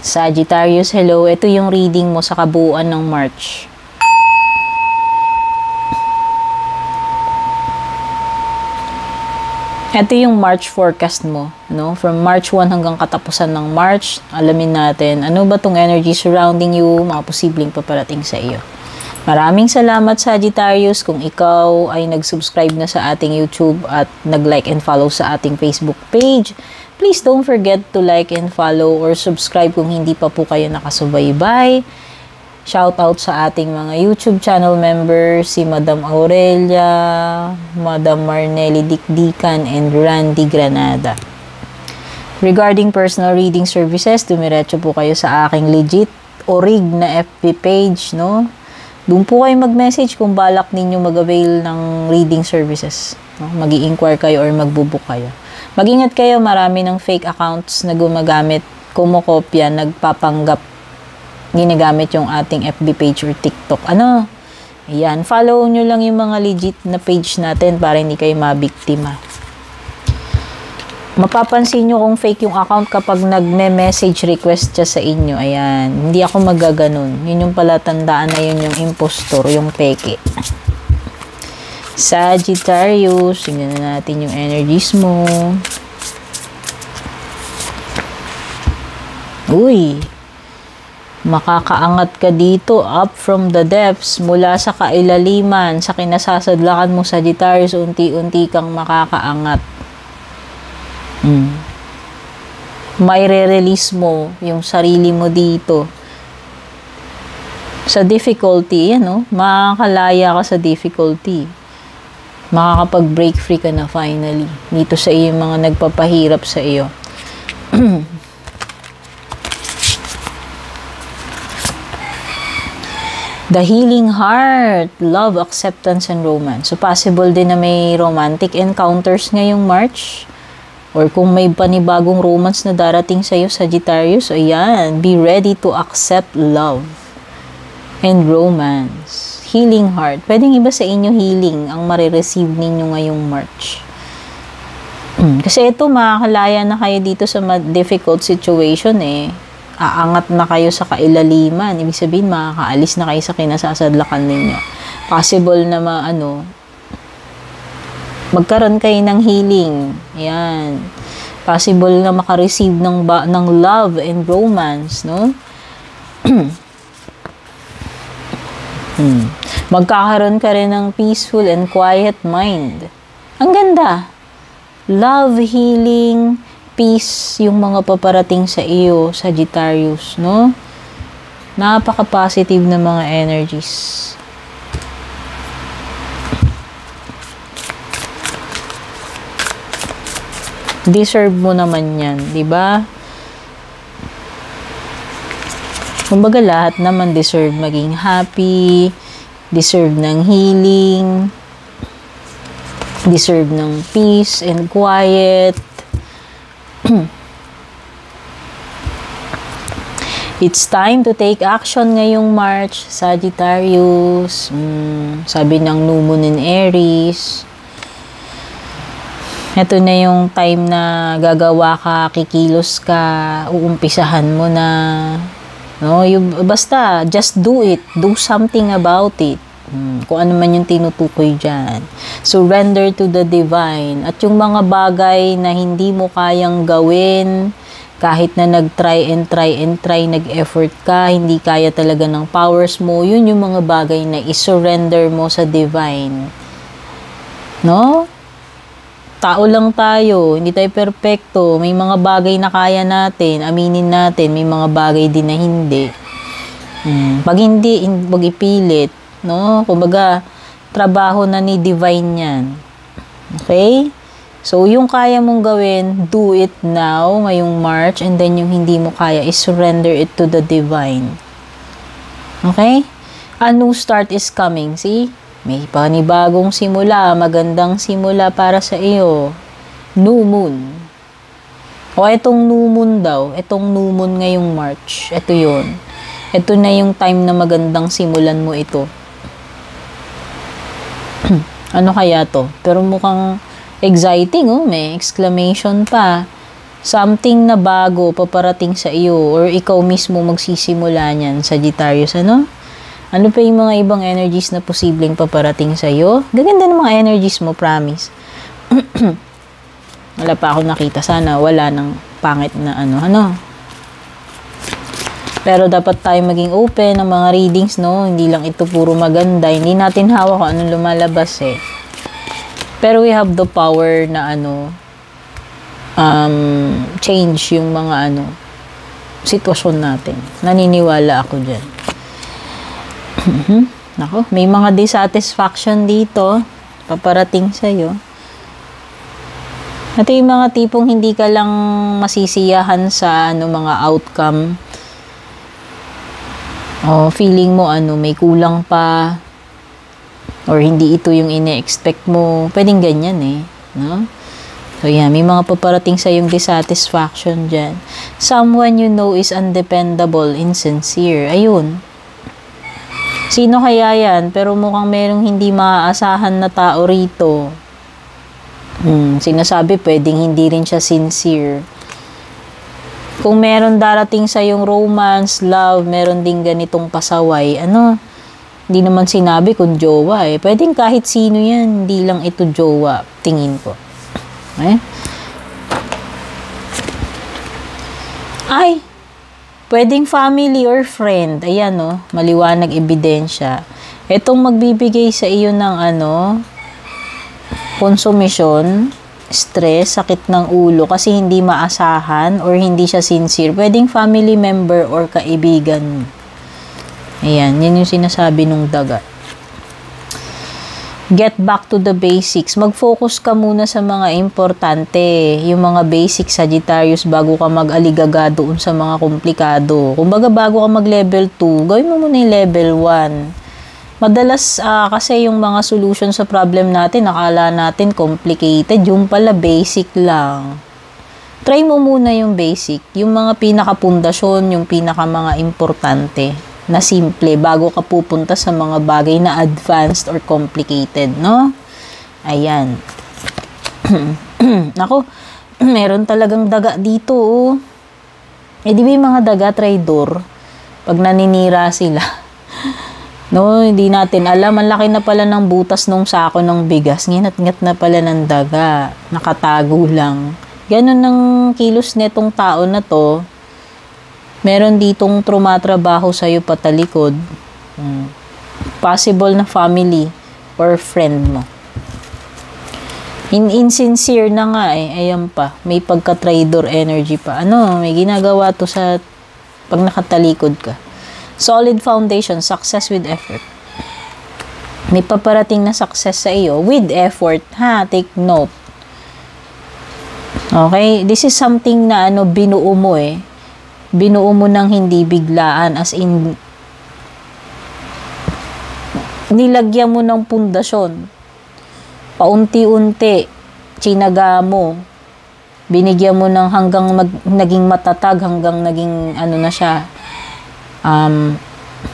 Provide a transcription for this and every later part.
Sagittarius, hello. Ito yung reading mo sa kabuuan ng March. Ito yung March forecast mo, no? From March 1 hanggang katapusan ng March, alamin natin ano ba tong energy surrounding you, mga posibleng paparating sa iyo. Maraming salamat, Sagittarius, kung ikaw ay nag-subscribe na sa ating YouTube at nag-like and follow sa ating Facebook page. Please don't forget to like and follow or subscribe kung hindi pa po kayo nakasubaybay. Shout out sa ating mga YouTube channel members, si Madam Aurelia, Madam Marnelly Dikdikan, and Randy Granada. Regarding personal reading services, dumiretso po kayo sa aking legit orig na FB page, no? Doon po kayo mag-message kung balak ninyo mag-avail ng reading services. No? Mag-i-inquire kayo or mag-book kayo. Mag-ingat kayo, marami ng fake accounts na gumagamit, kumokopya, nagpapanggap, ginagamit yung ating FB page or TikTok. Ano? Ayan, follow nyo lang yung mga legit na page natin para hindi kayo mabiktima. Mapapansin nyo kung fake yung account kapag nagme-message request siya sa inyo. Ayan. Hindi ako magaganon. Yun yung palatandaan na yun yung impostor, yung peke. Sagittarius, tingnan na natin yung energies mo. Uy! Makakaangat ka dito, up from the depths, mula sa kailaliman, sa kinasasadlakan mo, Sagittarius, unti-unti kang makakaangat. May re-release mo yung sarili mo dito sa difficulty, yan, no? Makakalaya ka sa difficulty, makakapag-break free ka na finally dito sa iyo, mga nagpapahirap sa iyo. The healing heart, love, acceptance, and romance. So possible din na may romantic encounters ngayong March. Or kung may panibagong romance na darating sa iyo, Sagittarius, ayan, be ready to accept love and romance. Healing heart. Pwedeng iba sa inyo healing ang marireceive ninyo ngayong March. Kasi ito, makakalaya na kayo dito sa difficult situation eh. Aangat na kayo sa kailaliman. Ibig sabihin, makakaalis na kayo sa kinasasadlakan ninyo. Possible na magkaroon kayo ng healing. Yan. Possible na makareceive ng love and romance, no? Magkakaroon ka rin ng peaceful and quiet mind. Ang ganda. Love, healing, peace, yung mga paparating sa iyo, Sagittarius, no? Napaka-positive na mga energies. Deserve mo naman yan, di ba? Kumbaga lahat naman deserve maging happy, deserve ng healing, deserve ng peace and quiet. It's time to take action ngayong March, Sagittarius. Sabi ng New Moon in Aries. Ito na yung time na gagawa ka, kikilos ka, uumpisahan mo na. No, basta, just do it. Do something about it. Kung ano man yung tinutukoy dyan. Surrender to the divine. At yung mga bagay na hindi mo kayang gawin, kahit na nag-try and try, nag-effort ka, hindi kaya talaga ng powers mo, yun yung mga bagay na isurrender mo sa divine. No? Tao lang tayo, hindi tayo perfecto. May mga bagay na kaya natin, aminin natin, may mga bagay din na hindi. Pag hindi, wag ipilit, no? Kumbaga, trabaho na ni divine yan. Okay? So, yung kaya mong gawin, do it now, ngayong March, and then yung hindi mo kaya, is surrender it to the divine. Okay? A new start is coming, see? May panibagong simula, magandang simula para sa iyo. New moon. O itong new moon daw, itong new moon ngayong March, ito yun. Ito na yung time na magandang simulan mo ito. Ano kaya to? Pero mukhang exciting, oh, may exclamation pa. Something na bago paparating sa iyo or ikaw mismo magsisimula niyan, Sagittarius, ano? Ano pa yung mga ibang energies na posibleng paparating sa iyo? Gaganda ng mga energies mo, promise. Wala pa ako nakita. Sana wala ng pangit na ano. Pero dapat tayo maging open ng mga readings, no? Hindi lang ito puro maganda. Hindi natin hawak kung anong lumalabas eh. Pero we have the power na change yung mga sitwasyon natin. Naniniwala ako dyan. Nako, may mga dissatisfaction dito paparating sa'yo. Ito yung mga tipong hindi ka lang masisiyahan sa mga outcome. O feeling mo may kulang pa or hindi ito yung ine-expect mo. Pwedeng ganyan no? So, yan. May mga paparating sa yung dissatisfaction dyan. Someone you know is undependable, insincere. Ayun. Sino kaya yan? Pero mukhang merong hindi maaasahan na tao rito. Sinasabi, pwedeng hindi rin siya sincere. Kung meron darating sa yung romance, love, meron din ganitong pasaway. Hindi naman sinabi kung jowa Pwedeng kahit sino yan. Hindi lang ito jowa. Tingin ko. Ay, pwedeng family or friend. Ayan, maliwanag ebidensya. Itong magbibigay sa iyo ng konsumisyon, stress, sakit ng ulo kasi hindi maasahan or hindi siya sincere. Pwedeng family member or kaibigan. Ayan, yan yung sinasabi nung daga. Get back to the basics. Mag-focus ka muna sa mga importante. Yung mga basics, Sagittarius, bago ka mag-aligaga doon sa mga komplikado. Kumbaga, bago ka mag-level 2, gawin mo muna yung level 1. Madalas, kasi yung mga solution sa problem natin, nakala natin complicated. Yung pala, basic lang. Try mo muna yung basic. Yung mga pinaka-pundasyon, yung pinaka-mga importante na simple bago ka pupunta sa mga bagay na advanced or complicated, no? Ayan. Nako, meron talagang daga dito, di ba yung mga daga, traidor? Pag naninira sila, no, hindi natin alam. Ang laki na pala ng butas nung sako ng bigas. Nginat-ngat na pala ng daga. Nakatago lang. Ganun ng kilos netong tao na to. Meron ditong trumatrabaho sa'yo patalikod. Possible na family or friend mo. Insincere na nga Ayan pa. May pagka-traidor energy pa. May ginagawa to sa pag nakatalikod ka. Solid foundation, success with effort. May paparating na success sa iyo with effort. Take note. Okay? This is something na binuo mo Binuo mo ng hindi biglaan, as in nilagyan mo ng pundasyon. Paunti-unti, tsinaga mo. Binigyan mo ng hanggang naging matatag, hanggang naging na siya,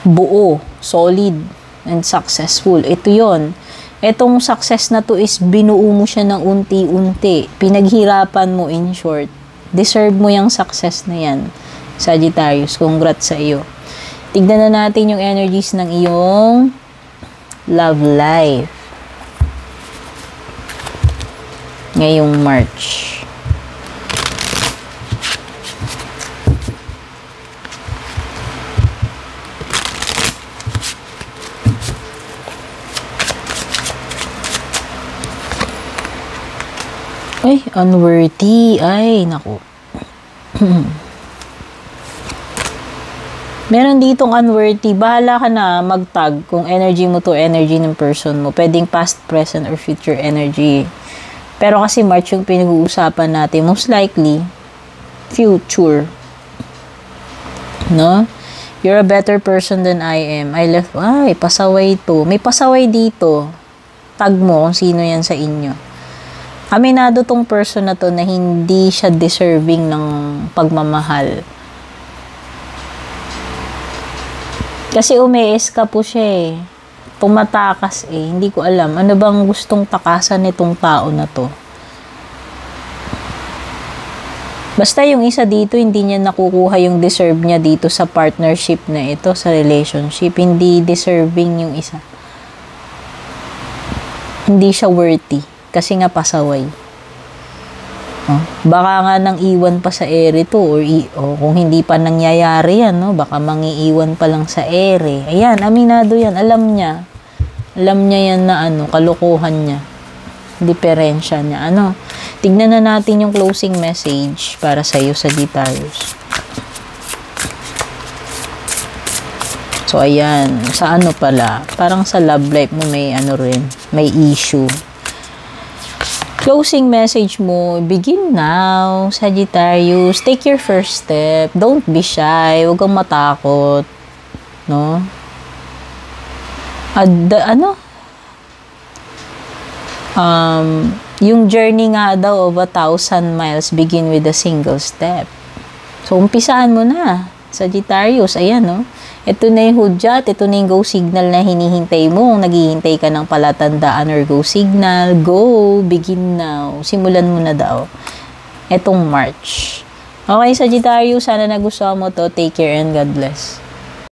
buo, solid, and successful. Ito yon. Etong success na to is binuo mo siya ng unti-unti. Pinaghirapan mo, in short. Deserve mo yung success na yan. Sagittarius, congrats sa iyo. Tignan na natin yung energies ng iyong love life ngayong March. Ay, unworthy. Ay, naku. Meron ditong unworthy. Bahala ka na magtag kung energy mo to, energy ng person mo. Pwedeng past, present, or future energy. Pero kasi March yung pinag-uusapan natin. Most likely, future. No? You're a better person than I am. Pasaway to. May pasaway dito. Tag mo kung sino yan sa inyo. Aminado tong person na to na hindi siya deserving ng pagmamahal. Kasi umeeska po siya Tumatakas Hindi ko alam. Ano bang gustong takasan nitong tao na to? Basta yung isa dito, hindi niya nakukuha yung deserve niya dito sa partnership na ito, sa relationship. Hindi deserving yung isa. Hindi siya worthy. Kasi nga pasaway. Oh, baka nga nang iwan pa sa ere to, or kung hindi pa nangyayari yan, no? Baka mangiiwan pa lang sa ere. Ayan, aminado yan. Alam niya. Alam niya yan na kalokohan niya. Diferensya niya. Tignan na natin yung closing message para sa iyo, Sagittarius. So, ayan. Sa pala? Parang sa love life mo may rin. May issue. Closing message mo, begin now, Sagittarius. Take your first step. Don't be shy. Huwag kang matakot. No? Yung journey nga daw of 1,000 miles begin with a single step. So, umpisahan mo na, Sagittarius. Ayan, no? Ito na yung hudyat, ito na yung go signal na hinihintay mo. Kung naghihintay ka ng palatandaan or go signal, go, begin now. Simulan mo na daw. Etong March. Okay, Sagittarius, sana nagustuhan mo to. Take care and God bless.